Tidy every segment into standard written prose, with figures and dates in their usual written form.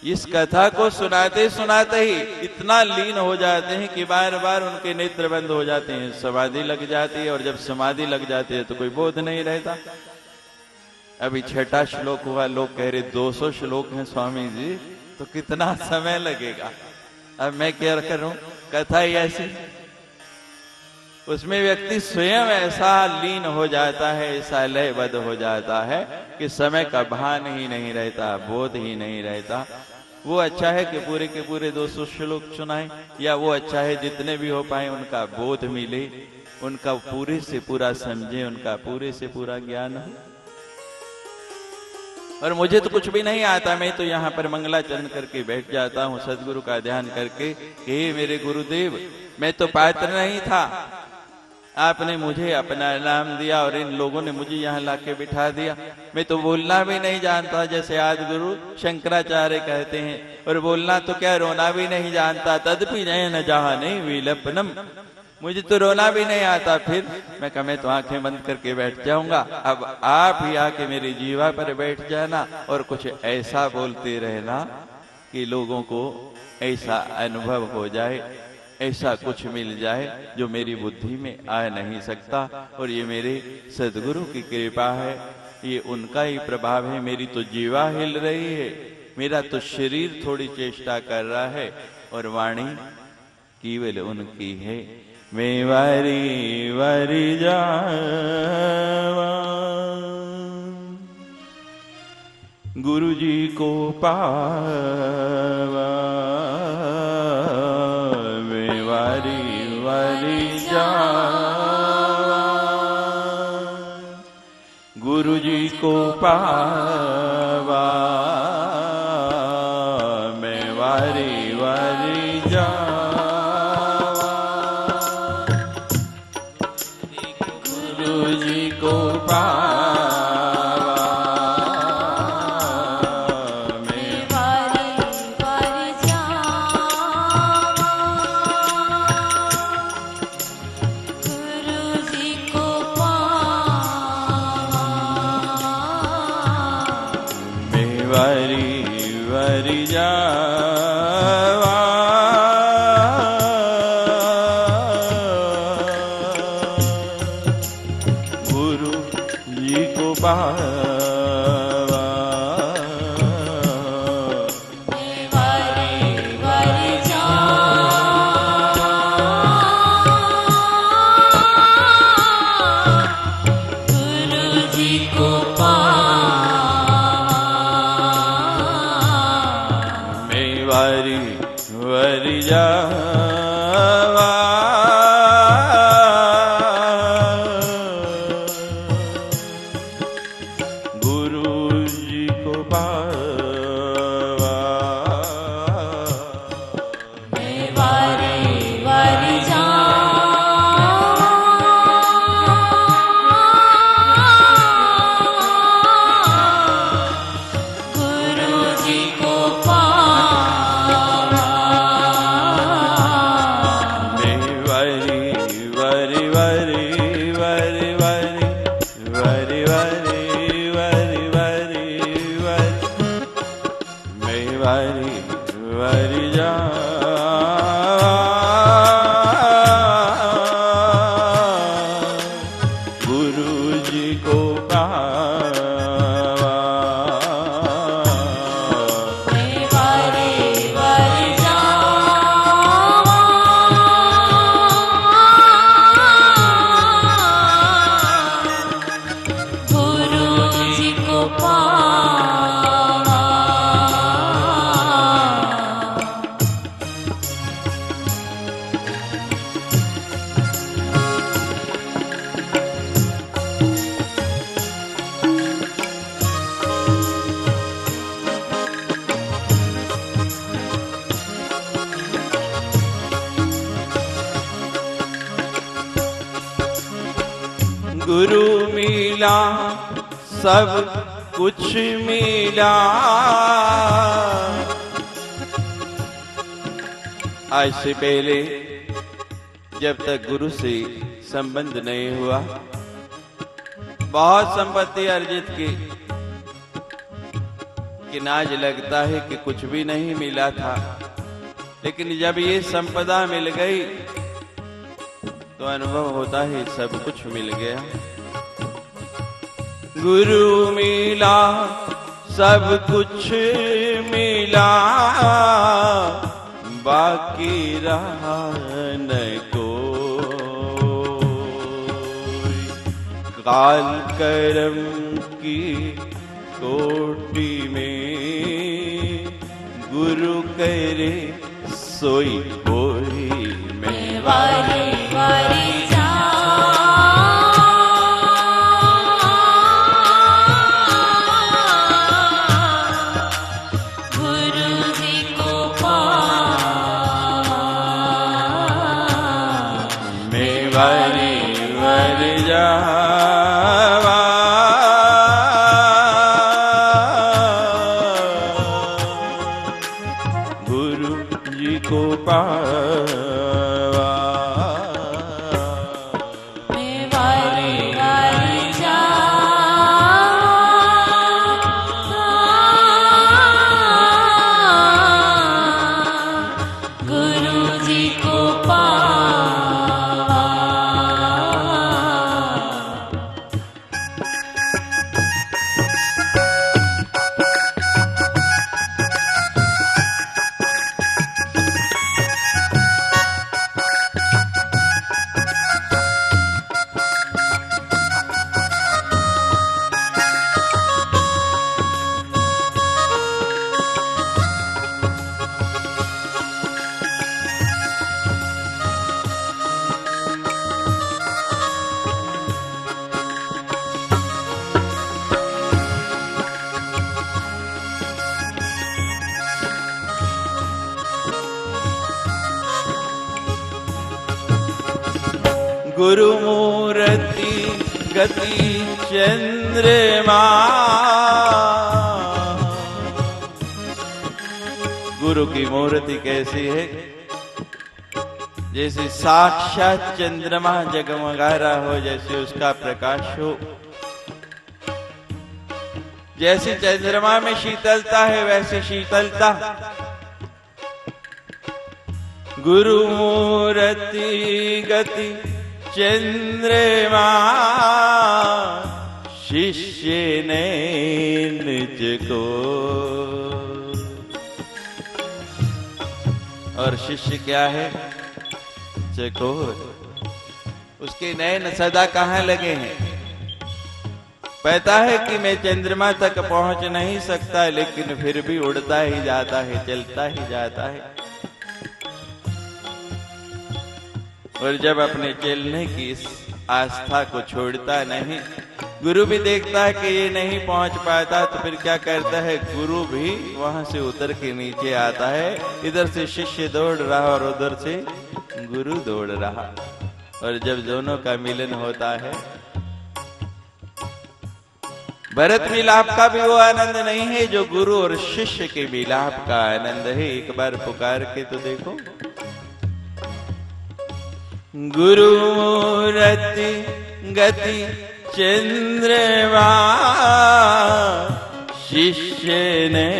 इस कथा को सुनाते सुनाते ही इतना लीन हो जाते हैं कि बार बार उनके नेत्र बंद हो जाते हैं, समाधि लग जाती है। और जब समाधि लग जाती है तो कोई बोध नहीं रहता। अभी 6ठा श्लोक हुआ, लोग कह रहे 200 श्लोक हैं स्वामी जी, तो कितना समय लगेगा। अब मैं क्या करूं, कथा ही ऐसी। उसमें व्यक्ति स्वयं ऐसा लीन हो जाता है, ऐसा लयबद्ध हो जाता है कि समय का भान ही नहीं रहता, बोध ही नहीं रहता। वो अच्छा है कि पूरे के पूरे 200 श्लोक सुनाए, या वो अच्छा है जितने भी हो पाए उनका बोध मिले, उनका पूरे से पूरा समझे, उनका पूरे से पूरा ज्ञान हो। और मुझे तो कुछ भी नहीं आता, मैं तो यहाँ पर मंगलाचरण करके बैठ जाता हूँ सदगुरु का ध्यान करके। हे मेरे गुरुदेव, मैं तो पात्र नहीं था, आपने मुझे अपना नाम दिया और इन लोगों ने मुझे यहाँ लाके बिठा दिया। मैं तो बोलना भी नहीं जानता, जैसे आज गुरु शंकराचार्य कहते हैं, और बोलना तो क्या रोना भी नहीं जानता। तदपि नयन जाने विलपनम, मुझे तो रोना भी नहीं आता। फिर मैं कहा मैं तो आंखें बंद करके बैठ जाऊंगा, अब आप ही आके मेरी जीवा पर बैठ जाना और कुछ ऐसा बोलते रहना कि लोगों को ऐसा अनुभव हो जाए, ऐसा कुछ मिल जाए जो मेरी बुद्धि में आ नहीं सकता। और ये मेरे सदगुरु की कृपा है, ये उनका ही प्रभाव है। मेरी तो जीवा हिल रही है, मेरा तो शरीर थोड़ी चेष्टा कर रहा है, और वाणी केवल उनकी है। मैं वारी वारी जावा गुरु जी को पावा, मैं वारी वारी जावा गुरु जी को पावा, मैं वारी वारी जावा गुरु जी को पावा। गुरु मिला सब कुछ मिला। आज से पहले जब तक गुरु से संबंध नहीं हुआ, बहुत संपत्ति अर्जित की, लेकिन आज लगता है कि कुछ भी नहीं मिला था, लेकिन जब ये संपदा मिल गई तो अनुभव होता है सब कुछ मिल गया। गुरु मिला सब कुछ मिला, बाकी रहा न कोई। काल कर्म की कोटि में गुरु करे सोई कोई। मैं वारी वारी गुरु जी को पावा। मैं वारी वारी गुरु जी को पावा। गुरु मूर्ति गति चंद्रमा। गुरु की मूर्ति कैसी है? जैसे साक्षात चंद्रमा जगमगा रहा हो, जैसे उसका प्रकाश हो। जैसे चंद्रमा में शीतलता है वैसे शीतलता। गुरु मूर्ति गति चंद्रमा, शिष्य ने निज को। और शिष्य क्या है? चकोर। उसके नयन सदा कहाँ लगे हैं? पता है कि मैं चंद्रमा तक पहुंच नहीं सकता, लेकिन फिर भी उड़ता ही जाता है, चलता ही जाता है। और जब अपने चलने की इस आस्था को छोड़ता नहीं, गुरु भी देखता है कि ये नहीं पहुंच पाता, तो फिर क्या करता है? गुरु भी वहां से उतर के नीचे आता है। इधर से शिष्य दौड़ रहा और उधर से गुरु दौड़ रहा, और जब दोनों का मिलन होता है, भरत मिलाप का भी वो आनंद नहीं है जो गुरु और शिष्य के मिलाप का आनंद है। एक बार पुकार के तो देखो। गुरु मूर्ति गति चंद्रमा, शिष्य ने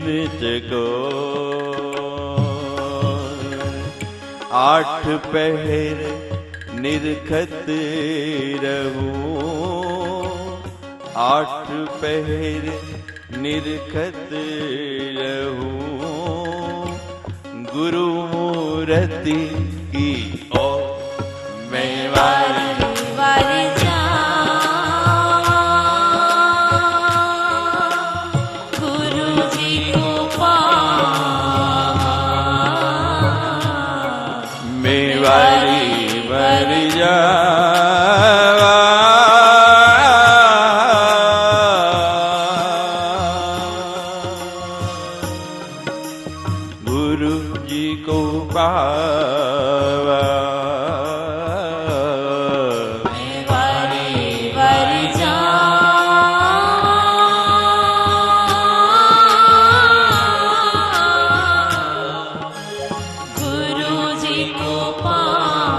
निज को। 8 पहर निरखत रहूं, 8 पहर निरखत रहूं। गुरु मूर्ति की ओर मैं वारी वारी गुरु जी को पावा। मैं वारी वारी गुरु जी को पावा। गुरु जी को पावा।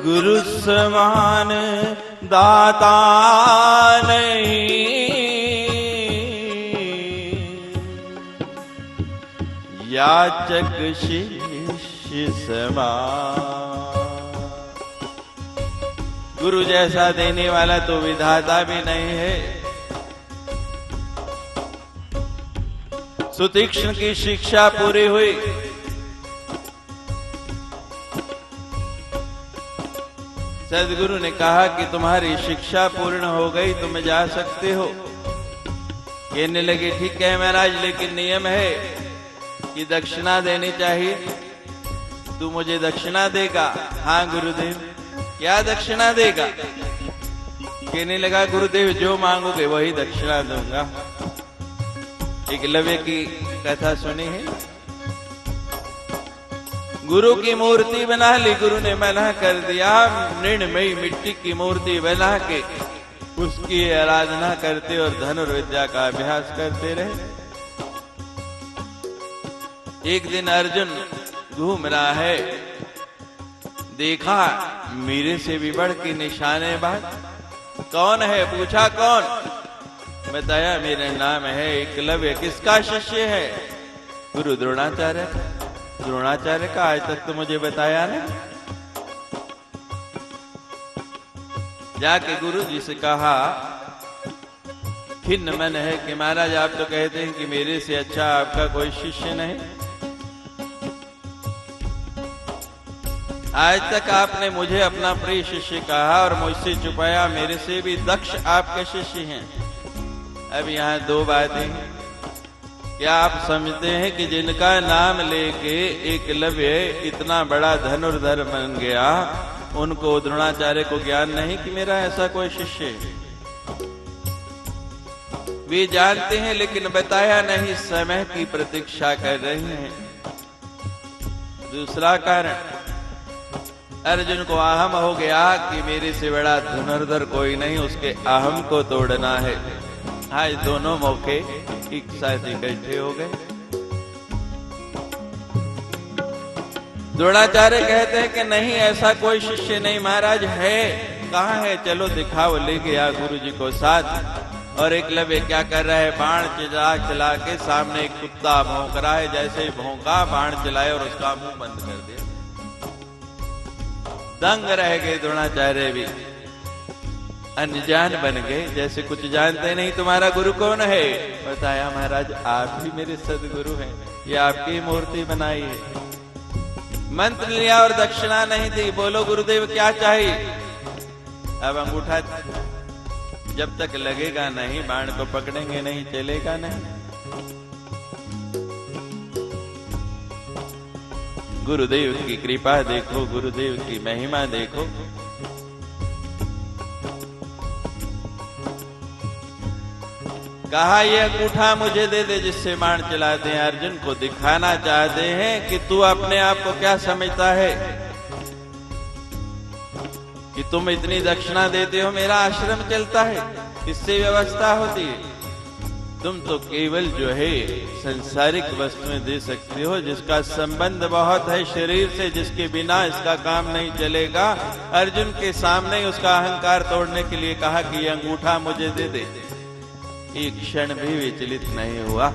गुरु समान दाता नहीं, याचक शिष्य समान। गुरु जैसा देने वाला तो विधाता भी नहीं है। सुतीक्ष्ण की शिक्षा पूरी हुई। सदगुरु ने कहा कि तुम्हारी शिक्षा पूर्ण हो गई, तुम जा सकते हो। कहने लगे ठीक है महाराज, लेकिन नियम है कि दक्षिणा देनी चाहिए। तू मुझे दक्षिणा देगा? हाँ गुरुदेव। क्या दक्षिणा देगा? कहने लगा गुरुदेव जो मांगोगे वही दक्षिणा दूंगा। एकलव्य की कथा सुनी है। गुरु की मूर्ति बना ली, गुरु ने मना कर दिया। मृणमयी मिट्टी की मूर्ति बना के उसकी आराधना करते और धनुर्विद्या का अभ्यास करते रहे। एक दिन अर्जुन घूम रहा है, देखा मेरे से भी बढ़ के निशानेबाज। कौन है? पूछा कौन? बताया मेरा नाम है एकलव्य। किसका शिष्य है? गुरु द्रोणाचार्य। द्रोणाचार्य का? आज तक तो मुझे बताया नहीं। जाके गुरु जी से कहा, खिन्न मन है कि महाराज आप तो कहते हैं कि मेरे से अच्छा आपका कोई शिष्य नहीं। आज तक आपने मुझे अपना प्रिय शिष्य कहा और मुझसे छुपाया। मेरे से भी दक्ष आपके शिष्य हैं। अब यहाँ दो बातें हैं। क्या आप समझते हैं कि जिनका नाम लेके एकलव्य इतना बड़ा धनुर्धर बन गया, उनको द्रोणाचार्य को ज्ञान नहीं कि मेरा ऐसा कोई शिष्य है? वे जानते हैं लेकिन बताया नहीं, समय की प्रतीक्षा कर रहे हैं। दूसरा कारण, अर्जुन को अहम हो गया कि मेरे से बड़ा धनुर्धर कोई नहीं, उसके अहम को तोड़ना है। आज दोनों मौके एक साथ इकट्ठे हो गए। द्रोणाचार्य कहते हैं कि नहीं ऐसा कोई शिष्य नहीं महाराज। है? कहाँ है? चलो दिखाओ। ले गया गुरु जी को साथ। और एकलव्य क्या कर रहा है? बाण चला के सामने एक कुत्ता भौंक रहा है। जैसे ही भौंका, बाण चलाए और उसका मुंह बंद कर दिया। दंग रह गए द्रोणाचार्य भी, अनजान बन गए, जैसे कुछ जानते नहीं। तुम्हारा गुरु कौन है? बताया महाराज आप ही मेरे सदगुरु हैं, ये आपकी मूर्ति बनाई है। मंत्र लिया और दक्षिणा नहीं दी। बोलो गुरुदेव क्या चाहिए? अब अंगूठा जब तक लगेगा नहीं, बाण को पकड़ेंगे नहीं, चलेगा नहीं। गुरुदेव की कृपा देखो, गुरुदेव की महिमा देखो। कहा ये अंगूठा मुझे दे दे जिससे बाण चलाते हैं। अर्जुन को दिखाना चाहते हैं कि तू अपने आप को क्या समझता है कि तुम इतनी दक्षिणा देते हो, मेरा आश्रम चलता है, इससे व्यवस्था होती है। तुम तो केवल जो है संसारिक वस्तुएं दे सकते हो, जिसका संबंध बहुत है शरीर से, जिसके बिना इसका काम नहीं चलेगा। अर्जुन के सामने उसका अहंकार तोड़ने के लिए कहा कि ये अंगूठा मुझे दे दे। एक क्षण भी विचलित नहीं हुआ।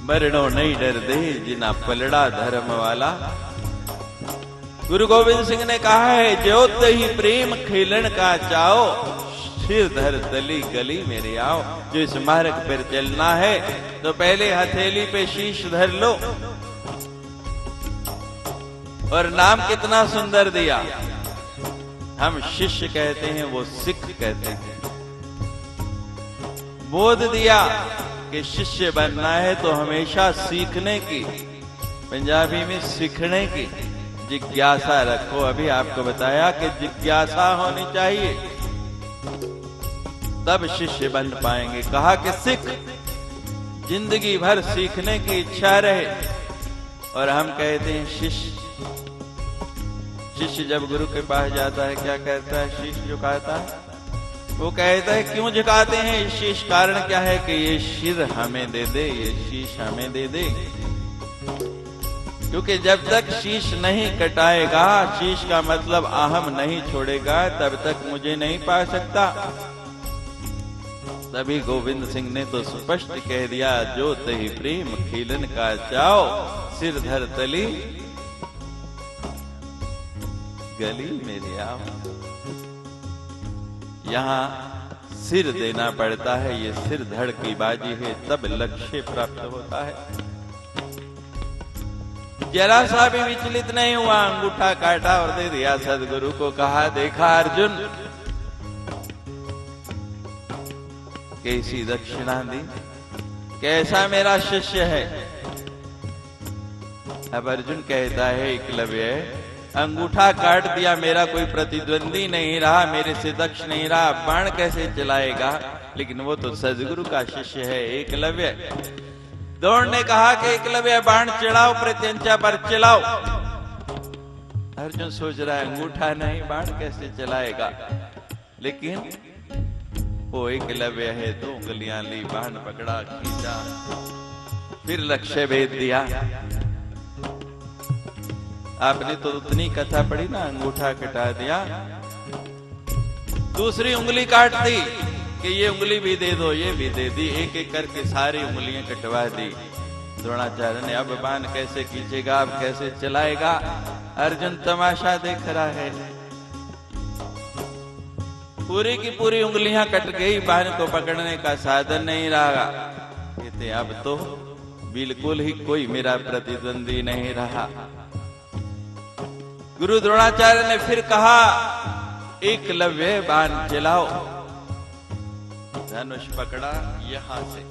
मरणो नहीं डर दे जिना पलड़ा धर्म वाला। गुरु गोविंद सिंह ने कहा है, ज्योत ही प्रेम खेलन का चाओ, सिर धर तली गली मेरे आओ। जो इस मार्ग पर चलना है तो पहले हथेली पे शीश धर लो। और नाम कितना सुंदर दिया। हम शिष्य कहते हैं, वो सिख कहते हैं। बोध दिया कि शिष्य बनना है तो हमेशा सीखने की, पंजाबी में सीखने की जिज्ञासा रखो। अभी आपको बताया कि जिज्ञासा होनी चाहिए, तब शिष्य बन पाएंगे। कहा कि सिख, जिंदगी भर सीखने की इच्छा रहे। और हम कहते हैं शिष्य। शिष्य जब गुरु के पास जाता है क्या कहता है? शीश झुकाता है। वो कहता है क्यों झुकाते हैं शीश? कारण क्या है कि ये सिर हमें दे दे, ये शीश हमें दे दे। क्योंकि जब तक शीश नहीं कटाएगा, शीश का मतलब अहम नहीं छोड़ेगा, तब तक मुझे नहीं पा सकता। तभी गोविंद सिंह ने तो स्पष्ट कह दिया, जो तही प्रेम खीलन का चाओ, सिर धर तली गली मेरे आओ। यहाँ सिर देना पड़ता है, ये सिर धड़ की बाजी है, तब लक्ष्य प्राप्त होता है। जरा सा भी विचलित नहीं हुआ, अंगूठा काटा और दे दिया सदगुरु को। कहा, देखा अर्जुन, कैसी दक्षिणा दी, कैसा मेरा शिष्य है। अब अर्जुन कहता है, एकलव्य अंगूठा काट दिया, मेरा कोई प्रतिद्वंदी नहीं रहा, मेरे से दक्ष नहीं रहा, बाण कैसे चलाएगा। लेकिन वो तो सदगुरु का शिष्य है एकलव्य। द्रोण ने कहा कि एकलव्य बाण चढ़ाओ, प्रत्यंचा पर चलाओ। अर्जुन सोच रहा है, अंगूठा नहीं, बाण कैसे चलाएगा। लेकिन वो एकलव्य है, 2 उंगलियां ली, बाण पकड़ा, खींचा, फिर लक्ष्य भेद दिया। आपने तो उतनी कथा पढ़ी ना, अंगूठा कटा दिया, दूसरी उंगली काट दी कि ये उंगली भी दे दो, ये भी दे दी, एक एक करके सारी उंगलियां कटवा दी। द्रोणाचार्य ने, अब बाण कैसे खींचेगा, अब कैसे चलाएगा। अर्जुन तमाशा देख रहा है। पूरी की पूरी उंगलियां कट गई, बाण को पकड़ने का साधन नहीं रहा। कहते, अब तो बिल्कुल ही कोई मेरा प्रतिद्वंदी नहीं रहा। गुरु द्रोणाचार्य ने फिर कहा, एकलव्य बाण चलाओ। धनुष पकड़ा, यहां से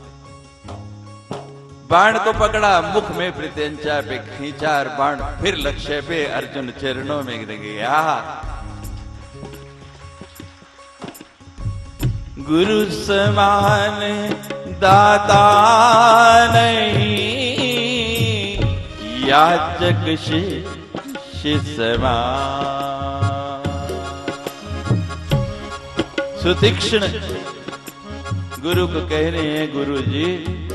बाण को पकड़ा, मुख में प्रत्यंचा पे खींचा और बाण फिर लक्ष्य पे अर्जुन चरणों में गिर गया। गुरु समान दाता नहीं, याचक शिष्य समान। सुतीक्ष्ण गुरु को कह रहे हैं, गुरु जी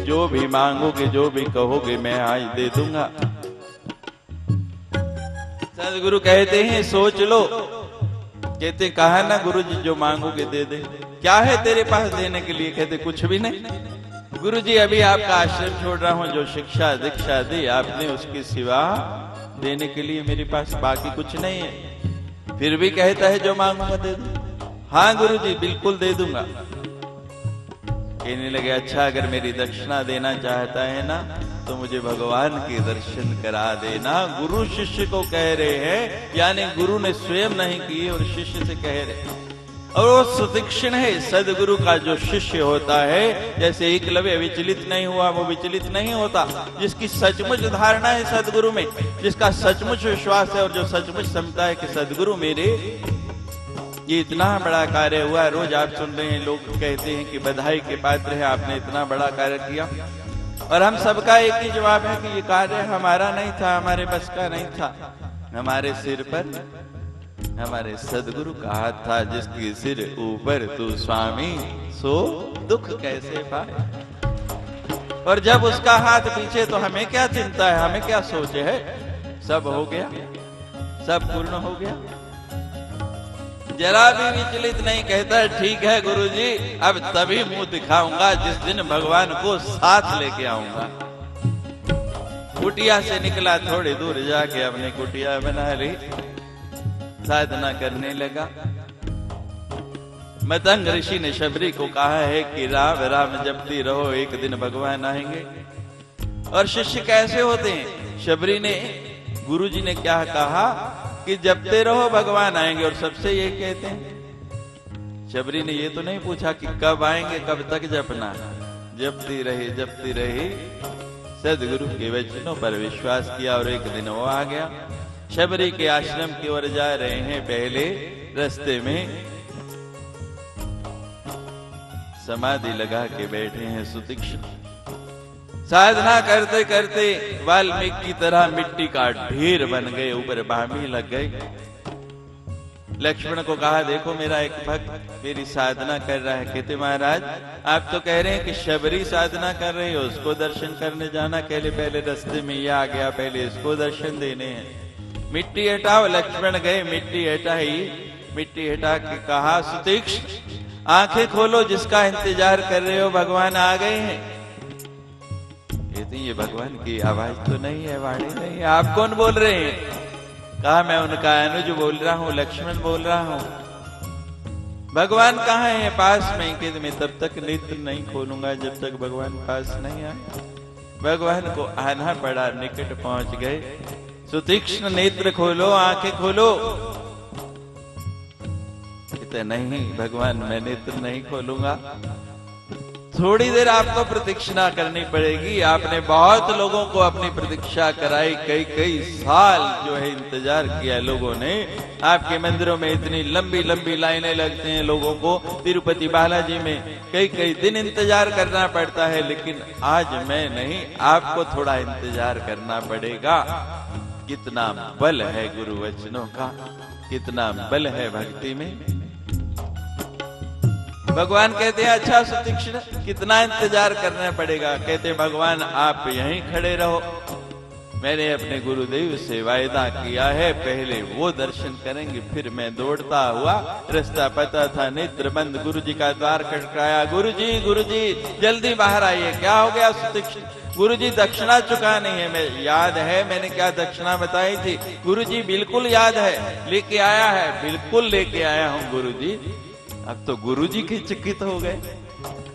जो भी मांगोगे, जो भी कहोगे, मैं आज दे दूंगा। सदगुरु कहते हैं, सोच लो। कहते, कहा ना गुरु जी, जो मांगोगे दे दे। क्या है तेरे पास देने के लिए। कहते, कुछ भी नहीं गुरु जी, अभी आपका आश्रम छोड़ रहा हूं, जो शिक्षा दीक्षा दी आपने, उसके सिवा देने के लिए मेरे पास बाकी कुछ नहीं है। फिर भी कहता है, जो मांगूंगा दे दूं। हाँ गुरु जी, बिल्कुल दे दूंगा। कहने लगे, अच्छा अगर मेरी दक्षिणा देना चाहता है ना, तो मुझे भगवान के दर्शन करा देना। गुरु शिष्य को कह रहे हैं, यानी गुरु ने स्वयं नहीं किए और शिष्य से कह रहे हैं। और वो सुतीक्ष्ण है, सदगुरु का जो शिष्य होता है, जैसे एकलव्य विचलित नहीं हुआ, वो विचलित नहीं होता। जिसकी सचमुच धारणा है सदगुरु में, जिसका सचमुच विश्वास है और जो सचमुच समझता है कि सदगुरु मेरे, ये इतना बड़ा कार्य हुआ। रोज आप सुन रहे हैं, लोग कहते हैं कि बधाई के पात्र है, आपने इतना बड़ा कार्य किया। और हम सबका एक ही जवाब है कि ये कार्य हमारा नहीं था, हमारे बस का नहीं था। हमारे सिर पर हमारे सदगुरु का हाथ था, जिसके सिर ऊपर तू स्वामी, सो दुख कैसे पाए। और जब उसका हाथ पीछे, तो हमें क्या चिंता है, हमें क्या सोच है। सब हो गया, सब पूर्ण हो गया। जरा भी विचलित नहीं, कहता है, ठीक है गुरुजी, अब तभी मुंह दिखाऊंगा जिस दिन भगवान को साथ लेके आऊंगा। कुटिया से निकला, थोड़ी दूर जाके अपनी कुटिया बना ली, साधना करने लगा। मतंग ऋषि ने शबरी को कहा है कि राम राम जपती रहो, एक दिन भगवान आएंगे। और शिष्य कैसे होते हैं। शबरी ने, गुरुजी ने क्या कहा कि जपते रहो, भगवान आएंगे। और सबसे ये कहते हैं। शबरी ने ये तो नहीं पूछा कि कब आएंगे, कब तक जपना। जपती रही, सदगुरु के वचनों पर विश्वास किया और एक दिन वो आ गया। शबरी के आश्रम की ओर जा रहे हैं। पहले रास्ते में समाधि लगा के बैठे हैं सुतीक्ष्ण। साधना करते करते वाल्मीकि की तरह मिट्टी का ढेर बन गए, ऊपर बामी लग गई। लक्ष्मण को कहा, देखो मेरा एक भक्त मेरी साधना कर रहा है। कहते महाराज आप तो कह रहे हैं कि शबरी साधना कर रही हो, उसको दर्शन करने जाना, कहले पहले रास्ते में ये आ गया, पहले इसको दर्शन देने हैं। मिट्टी हटाओ। लक्ष्मण गए, मिट्टी हटाई। मिट्टी हटा के कहा, सुतीक्ष्ण आंखें खोलो, जिसका इंतजार कर रहे हो भगवान आ गए हैं। कहते ये भगवान की आवाज तो नहीं है, वाणी नहीं है, आप कौन बोल रहे हैं? कहा मैं उनका अनुज बोल रहा हूँ, लक्ष्मण बोल रहा हूँ। भगवान कहाँ है? पास में। कहते मैं तब तक नेत्र नहीं खोलूंगा जब तक भगवान पास नहीं आए। भगवान को आना पड़ा, निकट पहुंच गए। सुतीक्ष्ण नेत्र खोलो, आंखें खोलो। कहते नहीं भगवान मैं नेत्र नहीं खोलूंगा। थोड़ी देर आपको प्रतीक्षा करनी पड़ेगी। आपने बहुत लोगों को अपनी प्रतीक्षा कराई, कई कई साल जो है इंतजार किया लोगों ने। आपके मंदिरों में इतनी लंबी लंबी लाइनें लगती हैं लोगों को, तिरुपति बालाजी में कई कई दिन इंतजार करना पड़ता है, लेकिन आज मैं नहीं, आपको थोड़ा इंतजार करना पड़ेगा। कितना बल है गुरु वचनों का, कितना बल है भक्ति में। भगवान कहते हैं अच्छा सुतीक्ष्ण कितना इंतजार करना पड़ेगा? कहते भगवान आप यहीं खड़े रहो, मैंने अपने गुरुदेव से वायदा किया है, पहले वो दर्शन करेंगे फिर मैं दौड़ता हुआ। रास्ता पता था, नेत्र बंद, गुरुजी का द्वार खटखटाया। गुरुजी जल्दी बाहर आइए। क्या हो गया सुतीक्ष्ण? गुरुजी दक्षिणा चुकानी है। मैं याद है मैंने क्या दक्षिणा बताई थी? गुरुजी बिल्कुल याद है, लेके आया है, बिल्कुल लेके आया हूँ गुरुजी। अब तो गुरुजी के चकित हो गए।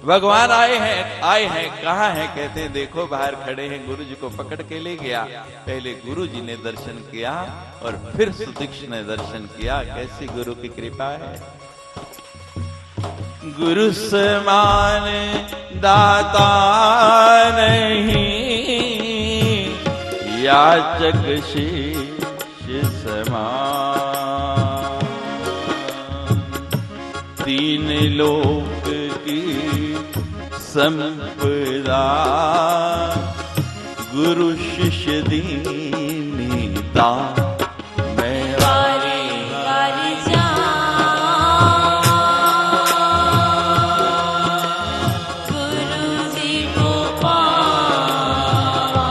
भगवान आए हैं कहाँ हैं? कहते हैं देखो बाहर खड़े हैं। गुरुजी को पकड़ के ले गया। पहले गुरुजी ने दर्शन किया और फिर सुतीक्ष्ण ने दर्शन किया। कैसी गुरु की कृपा है। गुरु समान दाता नहीं, याचक शीश समान। तीन लोक की संपदा, गुरु शिष्य दीनिता। मैं वारी वारी गुरु जी को पावा।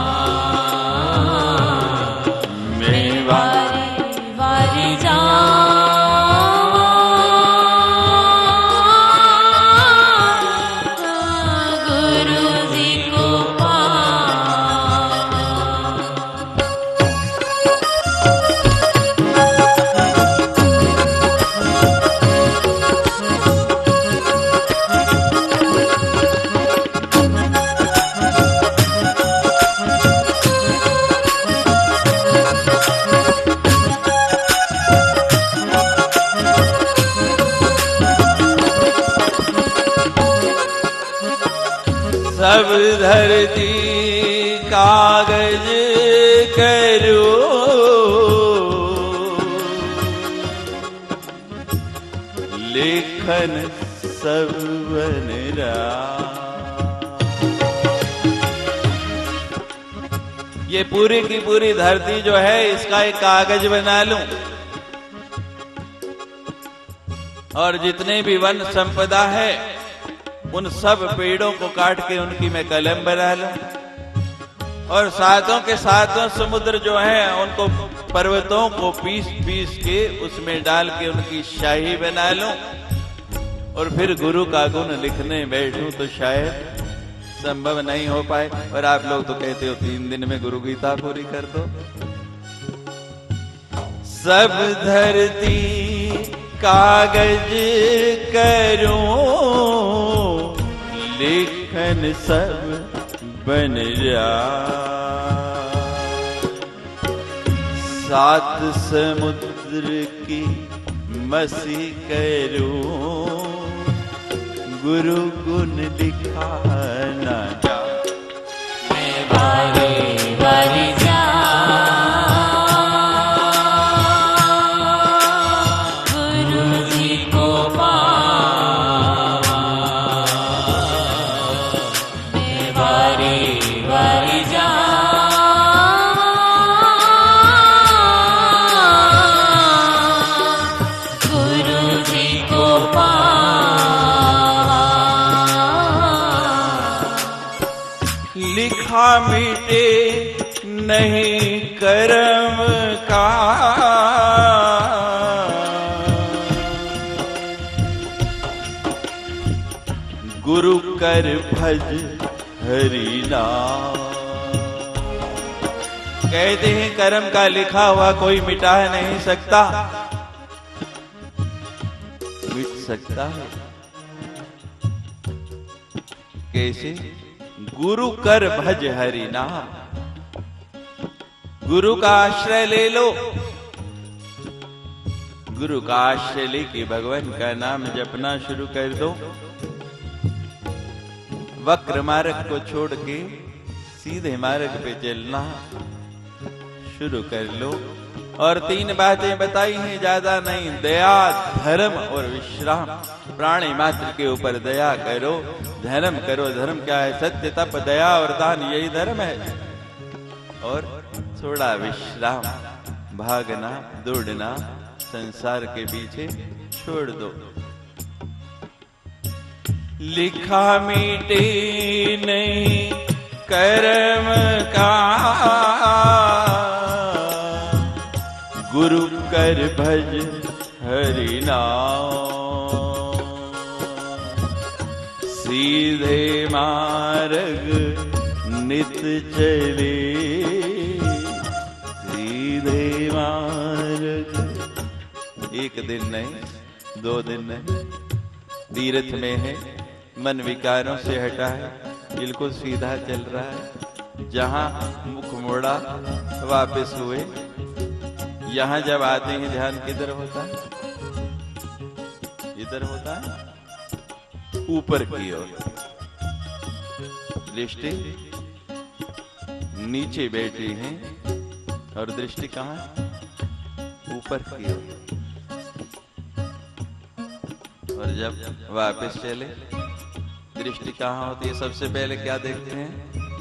मैं वारी वारी सब धरती कागज करो, लेखन सब बन रहा। ये पूरी की पूरी धरती जो है इसका एक कागज बना लूं, और जितने भी वन संपदा है उन सब पेड़ों को काट के उनकी मैं कलम बना लूं, और सातों के सातों समुद्र जो है उनको पर्वतों को पीस पीस के उसमें डाल के उनकी शाही बना लूं, और फिर गुरु का गुण लिखने बैठूं तो शायद संभव नहीं हो पाए। और आप लोग तो कहते हो 3 दिन में गुरु गीता पूरी कर दो। सब धरती कागज करूं, लेखन सब बन जा। 7 समुद्र की मसी करूं, गुरु गुण लिखा ना जा। मैं बारी बारी मिटे नहीं कर्म का, गुरु कर भज हरि नाम। कहते हैं कर्म का लिखा हुआ कोई मिटा नहीं सकता, मिट सकता है कैसे? गुरु कर भज हरि नाम। गुरु का आश्रय ले लो, गुरु का आश्रय लेके भगवान का नाम जपना शुरू कर दो। वक्र मार्ग को छोड़ के सीधे मार्ग पे चलना शुरू कर लो। और 3 बातें बताई हैं, ज्यादा नहीं। दया, धर्म और विश्राम। प्राणी मात्र के ऊपर दया करो, धर्म करो। धर्म क्या है? सत्य, तप, दया और दान, यही धर्म है। और थोड़ा विश्राम, भागना दौड़ना संसार के पीछे छोड़ दो। लिखा मिटे नहीं कर्म का, गुरु कर भज हरि नाम। सीधे मार्ग नित चले, सीधे मार्ग। एक दिन नहीं, 2 दिन नहीं, तीर्थ में है, मन विकारों से हटा है, बिल्कुल सीधा चल रहा है। जहां मुख मोड़ा वापस हुए। यहां जब आते हैं ध्यान किधर होता है? इधर होता है ऊपर की ओर। दृष्टि नीचे बैठी है और दृष्टि कहां है? ऊपर की ओर। और जब वापस चले दृष्टि कहां होती है? सबसे पहले क्या देखते हैं?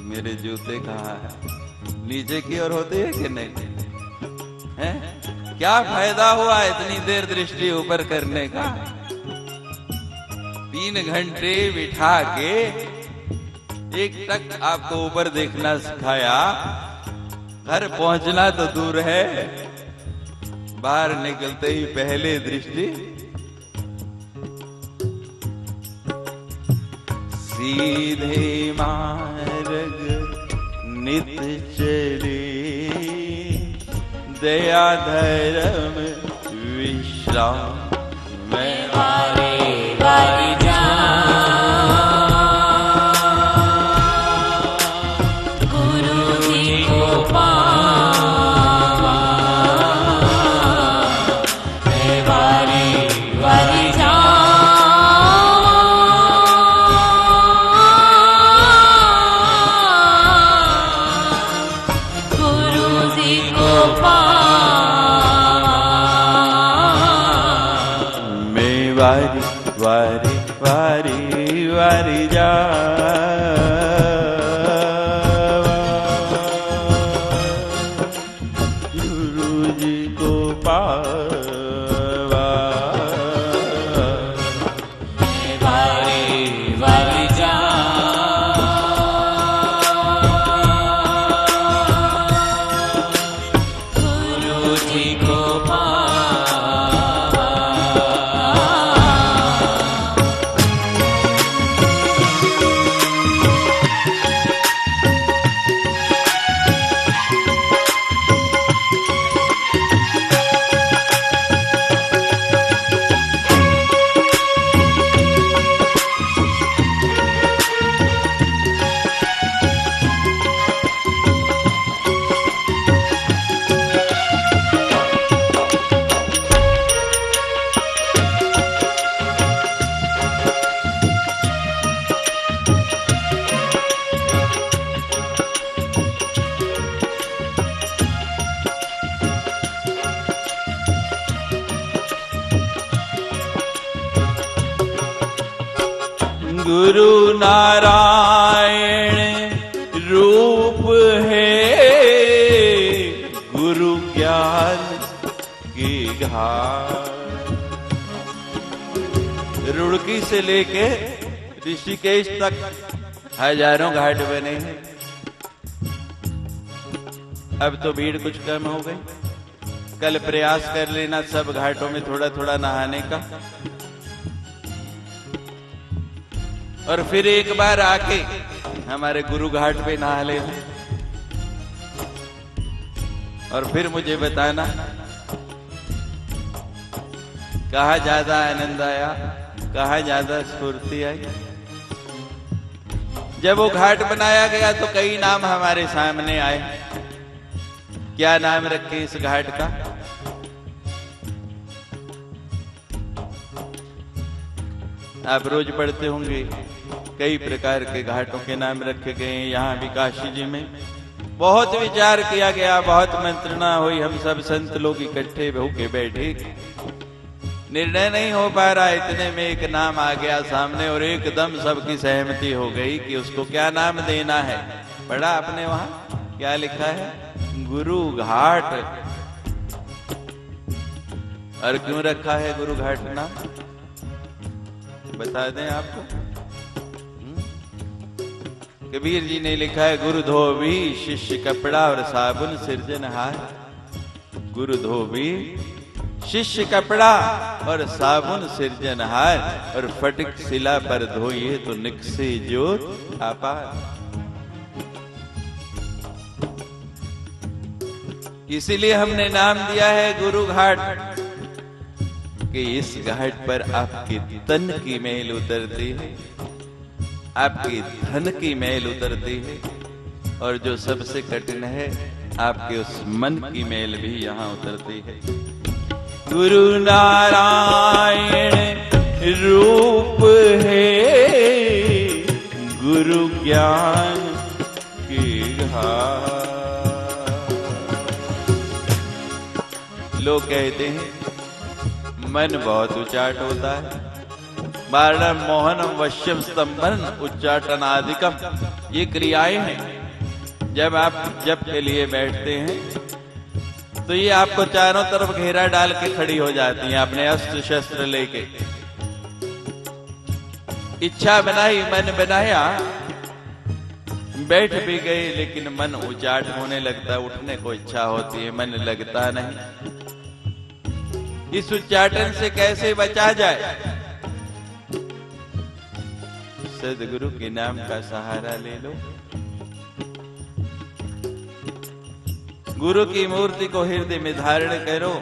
मेरे जूते कहां है? नीचे की ओर होते हैं कि नहीं? है? क्या फायदा हुआ इतनी देर दृष्टि ऊपर करने का? 3 घंटे बिठा के एक टक आपको ऊपर देखना सिखाया। घर पहुंचना तो दूर है, बाहर निकलते ही पहले दृष्टि सीधे मार्ग नित चले, दया धर्म विश्राम में वारे वारी जा। गुरु जी को पावा, मैं वारे वारी जा। गुरु जी को वारी वारी वारी वारी जा। गुरु जी को पावा, वारी वारी जा। गुरु जी को गुरु नारायण रूप है, गुरु ज्ञान की घाट। रुड़की से लेके ऋषिकेश तक हजारों घाट बने हैं। अब तो भीड़ कुछ कम हो गई। कल प्रयास कर लेना सब घाटों में थोड़ा थोड़ा नहाने का, और फिर एक बार आके हमारे गुरु घाट पे नहा लेना, और फिर मुझे बताना कहाँ ज्यादा आनंद आया, कहाँ ज्यादा स्फूर्ति आई। जब वो घाट बनाया गया तो कई नाम हमारे सामने आए। क्या नाम रखे इस घाट का? आप रोज पढ़ते होंगे, कई प्रकार के घाटों के नाम रखे गए हैं। यहाँ भी काशी जी में बहुत विचार किया गया, बहुत मंत्रणा हुई, हम सब संत लोग इकट्ठे होके बैठे, निर्णय नहीं हो पा रहा। इतने में एक नाम आ गया सामने और एकदम सबकी सहमति हो गई कि उसको क्या नाम देना है। पढ़ा आपने वहां क्या लिखा है? गुरु घाट। और क्यों रखा है गुरु घाट नाम, बता दें आपको? कबीर जी ने लिखा है, गुरु धोबी शिष्य कपड़ा और साबुन सिरजनहार। गुरु धोबी शिष्य कपड़ा और साबुन सिरजनहार, और फटिक शिला पर धोइए तो निकसे ज्योत अपार। इसीलिए हमने नाम दिया है गुरु घाट, कि इस घाट पर आपके तन की मैल उतरती है, आपके धन की मैल उतरती है, और जो सबसे कठिन है आपके उस मन की मैल भी यहाँ उतरती है। गुरु नारायण रूप है, गुरु ज्ञान की घाट। लोग कहते हैं मन बहुत उचाट होता है। वारणम मोहनम वश्यम स्तंभन उच्चाटनादिकम, ये क्रियाएं हैं। जब आप जप के लिए बैठते हैं तो ये आपको चारों तरफ घेरा डाल के खड़ी हो जाती हैं, अपने अस्त्र शस्त्र लेके। इच्छा बनाई, मन बनाया, बैठ भी गए, लेकिन मन उचाट होने लगता, उठने को इच्छा होती है, मन लगता नहीं। इस उच्चाटन से कैसे बचा जाए? सदगुरु के नाम का सहारा ले लो। गुरु की मूर्ति को हृदय में धारण करो।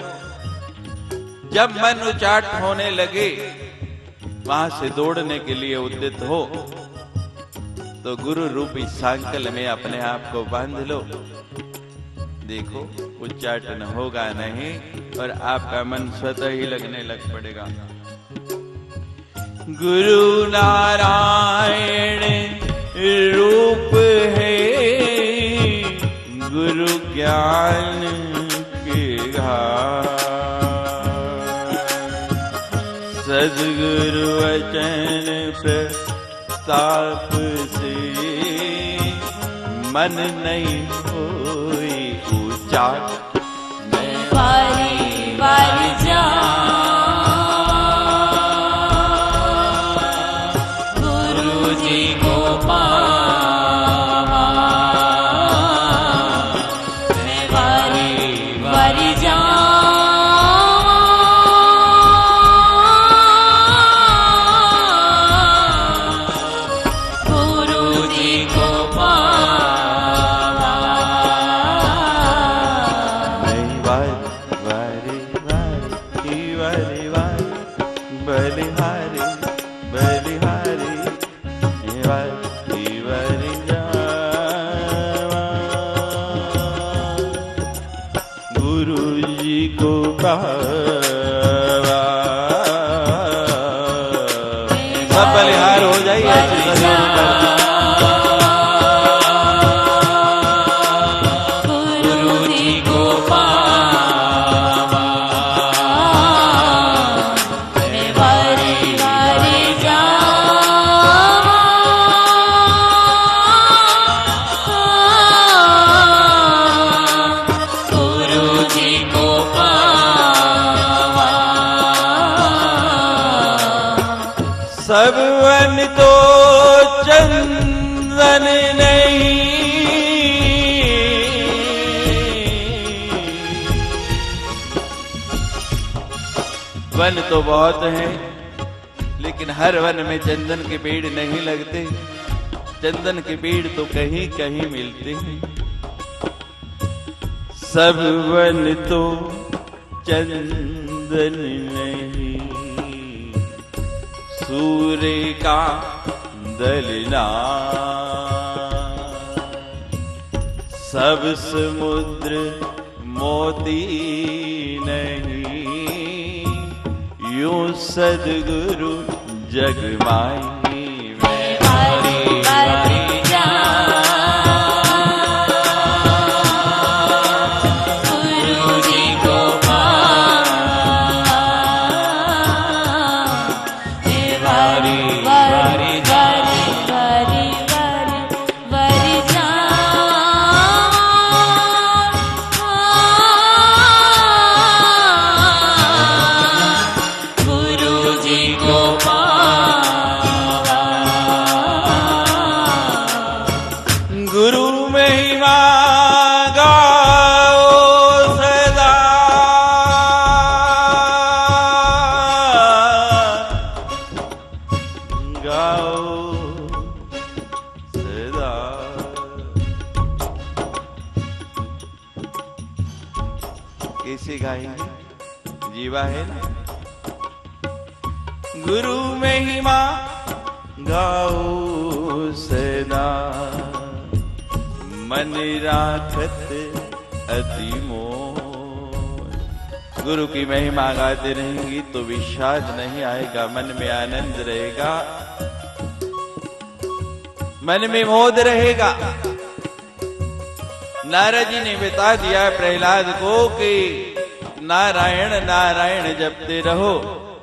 जब मन उचाट होने लगे, वहां से दौड़ने के लिए उद्यत हो, तो गुरु रूपी सांकल में अपने आप को बांध लो। देखो उच्चाटन होगा नहीं और आपका मन स्वतः ही लगने लग पड़ेगा। गुरु नारायण रूप है, गुरु ज्ञान के घाट। सद्गुरु वचन प्रताप से मन नहीं होई उचाट। वारी वारी जा गुरु जी को पावा, मैं वारी वारी जा गुरु जी को पावा। बलिहारी बलिहारी वारी जावा, गुरु जी को पावा। सब बलिहार हो जाइए। वन तो बहुत हैं, लेकिन हर वन में चंदन के पेड़ नहीं लगते। चंदन के पेड़ तो कहीं कहीं मिलते हैं। सब वन तो चंदन नहीं, सूर्य का दलना। सब समुद्र मोती नहीं, यूं सद्गुरु जग माई में वारी वारी गुरु जी को वारी वारी वारी वारी वारी गुरु जी को गुरु महिमा गाओ सदा, गाओ सदा। कैसे गाएंगे? जीवा है ना। गुरु महिमा गाओ सदा, मन राखत अति मोह। गुरु की महिमा गाते रहेंगी तो विषाद नहीं आएगा, मन में आनंद रहेगा, मन में मोद रहेगा। नारद जी ने बता दिया प्रहलाद को कि नारायण नारायण जपते रहो।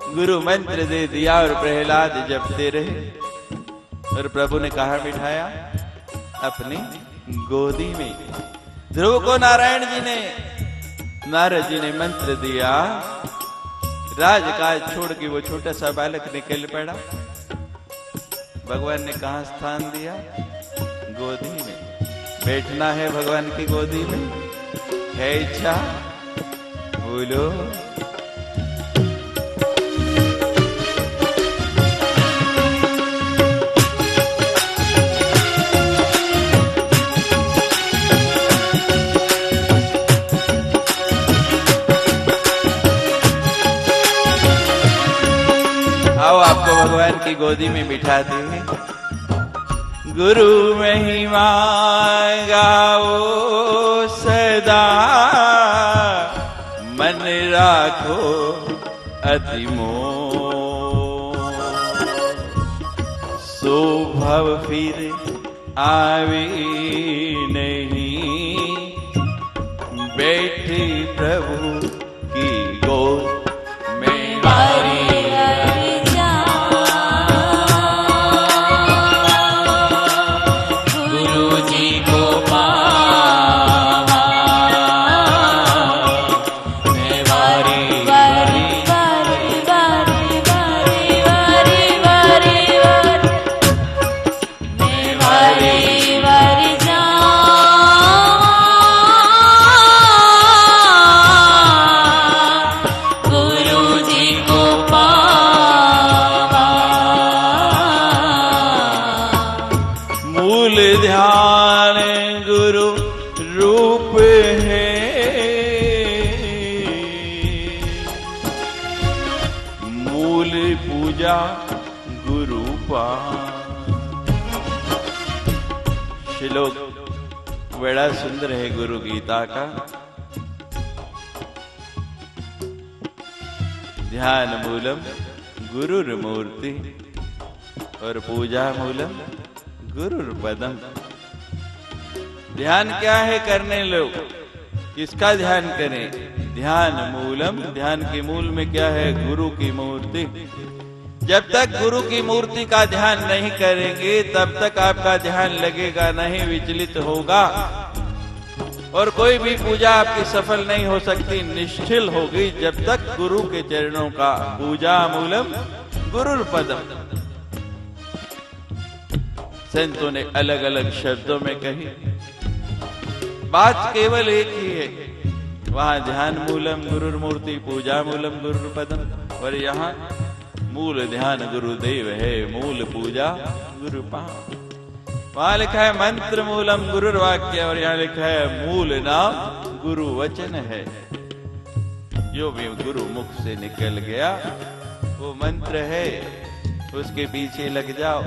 गुरु मंत्र दे दिया और प्रहलाद जपते रहे। और प्रभु ने कहा बिठाया अपनी गोदी में। ध्रुव को नारायण जी ने, नारद जी ने मंत्र दिया। राजकाज छोड़ के वो छोटा सा बालक निकल पड़ा। भगवान ने कहा स्थान दिया? गोदी में। बैठना है भगवान की गोदी में, है इच्छा? बोलो। आओ आपको भगवान की गोदी में बिठाते हैं। गुरु महिमा गाओ सदा, मन राखो अति मोह। सो भव फिर आवे नहीं, बैठे प्रभु की गोद में। वारी ध्यान गुरु रूप है, मूल पूजा गुरु पान। श्लोक बड़ा सुंदर है गुरु गीता का। ध्यान मूलम गुरुर्मूर्ति और पूजा मूलम गुरुर्पदम। ध्यान क्या है करने लोग? किसका ध्यान करें? ध्यान मूलम, ध्यान के मूल में क्या है? गुरु की मूर्ति। जब तक गुरु की मूर्ति का ध्यान नहीं करेंगे तब तक आपका ध्यान लगेगा नहीं, विचलित होगा और कोई भी पूजा आपकी सफल नहीं हो सकती, निश्चिल होगी जब तक गुरु के चरणों का। पूजा मूलम गुरुर्पदम। संतों ने अलग अलग शब्दों में कही, बात केवल एक ही है। वहां ध्यान मूलम गुरुर्मूर्ति, पूजा मूलम गुरुर्पदम। और यहाँ मूल ध्यान गुरुदेव है, मूल पूजा गुरु पाद। वहां लिखा है मंत्र मूलम गुरुर्वाक्य, और यहाँ लिखा है मूल नाम गुरु वचन है। जो भी गुरु मुख से निकल गया वो मंत्र है, उसके पीछे लग जाओ,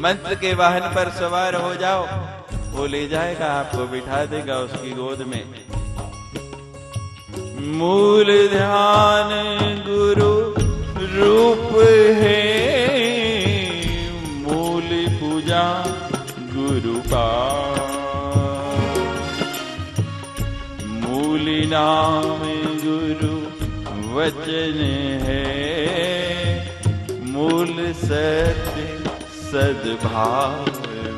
मंत्र के वाहन पर सवार हो जाओ, वो ले जाएगा, आपको बिठा देगा उसकी गोद में। मूल ध्यान गुरु रूप है, मूल पूजा गुरु पाद। मूल नाम गुरु वचन है, मूल सत्य सद्भाव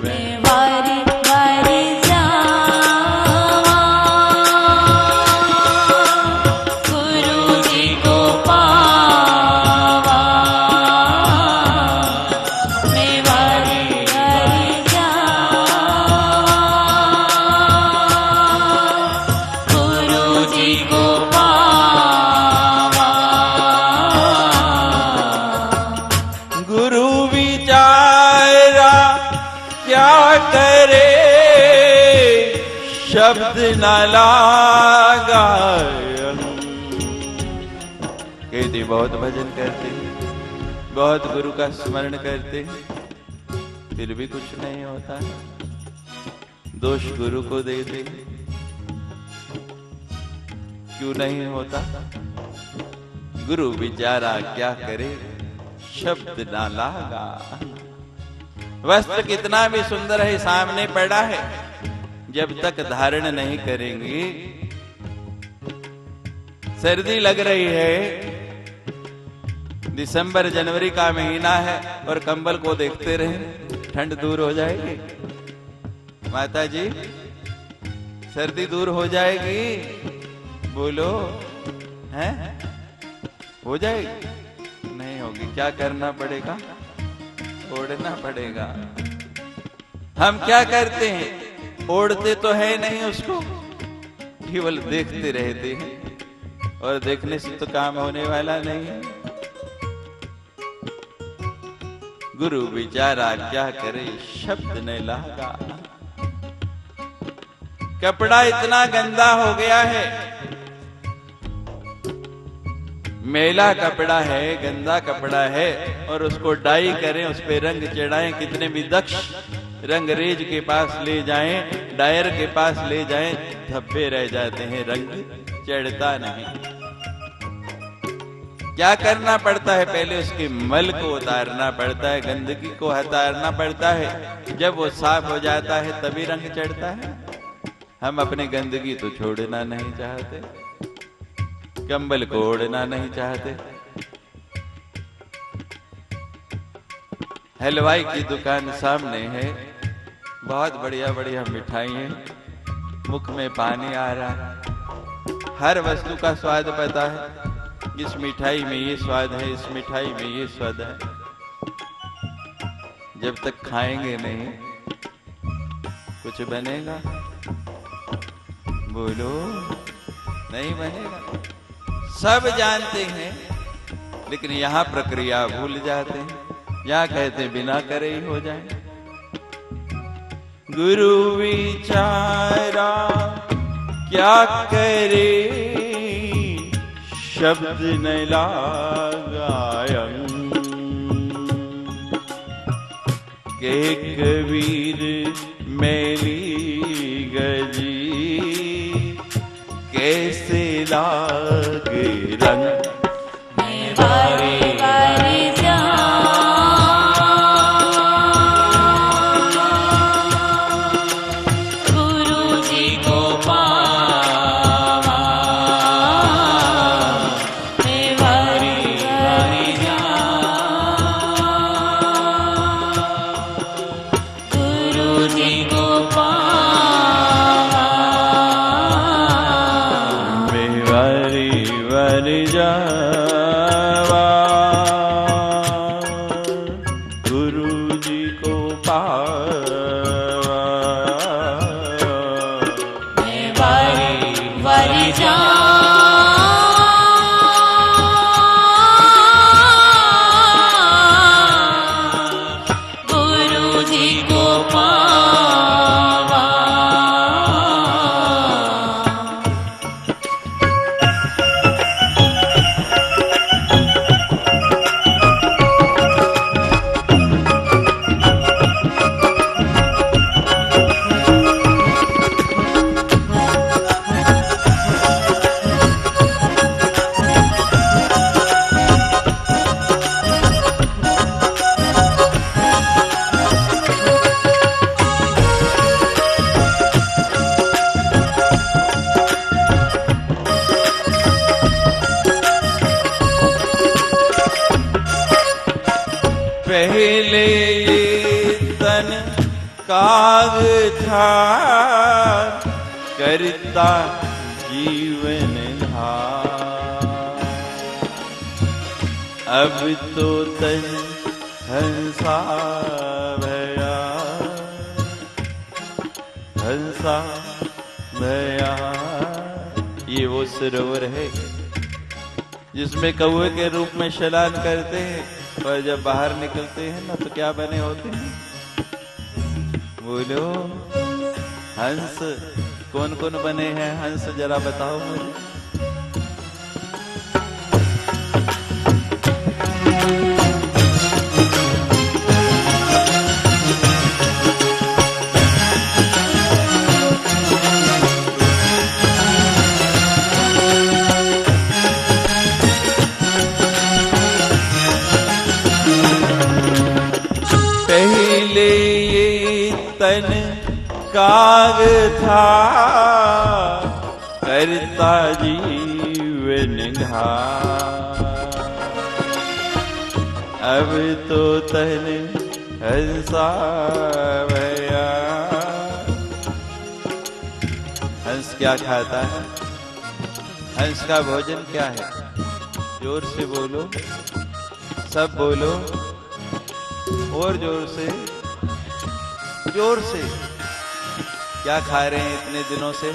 में। वारी वारी जावा गुरु जी को पावा, मैं वारी वारी जावा गुरु जी को पावा। गुरु विचारा क्या करे, शब्द न लागा। कहते बहुत भजन करते, बहुत गुरु का स्मरण करते, फिर भी कुछ नहीं होता, दोष गुरु को देते। क्यों नहीं होता? गुरु विचारा क्या करे, शब्द ना लागा। वस्त्र कितना भी सुंदर है, सामने पड़ा है, जब तक धारण नहीं करेंगे। सर्दी लग रही है, दिसंबर जनवरी का महीना है, और कंबल को देखते रहे, ठंड दूर हो जाएगी? माता जी, सर्दी दूर हो जाएगी? बोलो, हैं? हो जाएगी? नहीं होगी। क्या करना पड़ेगा? ओढ़ना पड़ेगा। हम क्या करते हैं? ओढ़ते तो है नहीं उसको, केवल देखते रहते हैं, और देखने से तो काम होने वाला नहीं है। गुरु विचारा क्या करे, शब्द न लागा। कपड़ा इतना गंदा हो गया है, मेला कपड़ा है, गंदा कपड़ा है, और उसको डाई करें, उस पे रंग चढ़ाएं, कितने भी दक्ष रंगरेज के पास ले जाएं, डायर के पास ले जाएं, धब्बे रह जाते हैं, रंग चढ़ता नहीं। क्या करना पड़ता है? पहले उसके मल को उतारना पड़ता है, गंदगी को हटाना पड़ता है। जब वो साफ हो जाता है तभी रंग चढ़ता है। हम अपनी गंदगी तो छोड़ना नहीं चाहते, कंबल को ओढ़ना नहीं चाहते। हलवाई की दुकान सामने है, बहुत बढ़िया बढ़िया मिठाई है, मुख में पानी आ रहा है। हर वस्तु का स्वाद पता है, इस मिठाई में ये स्वाद है, इस मिठाई में ये स्वाद है। जब तक खाएंगे नहीं कुछ बनेगा? बोलो, नहीं बनेगा। सब जानते हैं, लेकिन यहाँ प्रक्रिया भूल जाते हैं। यहाँ कहते हैं बिना करे ही हो जाए। गुरु विचारा क्या करे, शब्द न लगायं। के कबीर मैली गजी, कैसे लागे रंग। वारी वारी गुरु जी को पावा, वारी वारी गुरु जी को पावा, वारी वारी जावा गुरु जी को पावा। वारी वारी काग था करता जीवन धार। अब तो तन हंसा भया, हंसा भया। ये वो सरोवर है जिसमें कौवे के रूप में स्नान करते हैं और जब बाहर निकलते हैं ना तो क्या बने होते हैं? बोलो, हंस। कौन कौन बने हैं हंस, जरा बताओ मुझे। पहले ये तन काग था करता जीवन धार। अब तो तन हंसा भया। हंस क्या खाता है? हंस का भोजन क्या है? जोर से बोलो, सब बोलो, और जोर से, जोर से। क्या खा रहे हैं इतने दिनों से?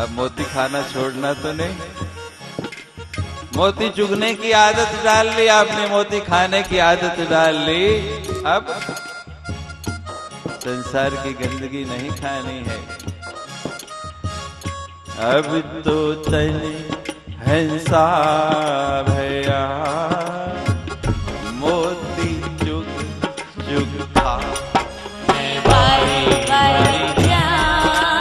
अब मोती खाना छोड़ना तो नहीं? मोती चुगने की आदत डाल ली आपने, मोती खाने की आदत डाल ली। अब संसार की गंदगी नहीं खानी है। अब तो तन हंसा भया, मोती चुग चुग खा। बारी बारी जावा,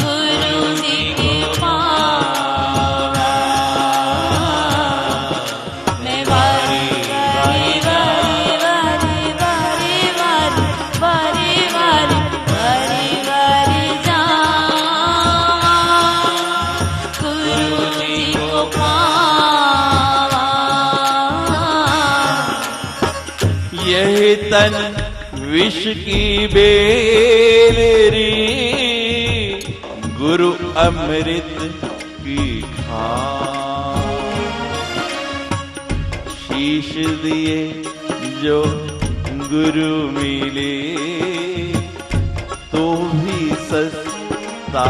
गुरु जी की पावा। मैं बारी बारी बारी बारी बारी बारी बारी बारी बारी जावा, गुरु जी को पावा। यही तन विष की बेलरी, गुरु अमृत की खान। शीश दिए जो गुरु मिले तो भी सस्ता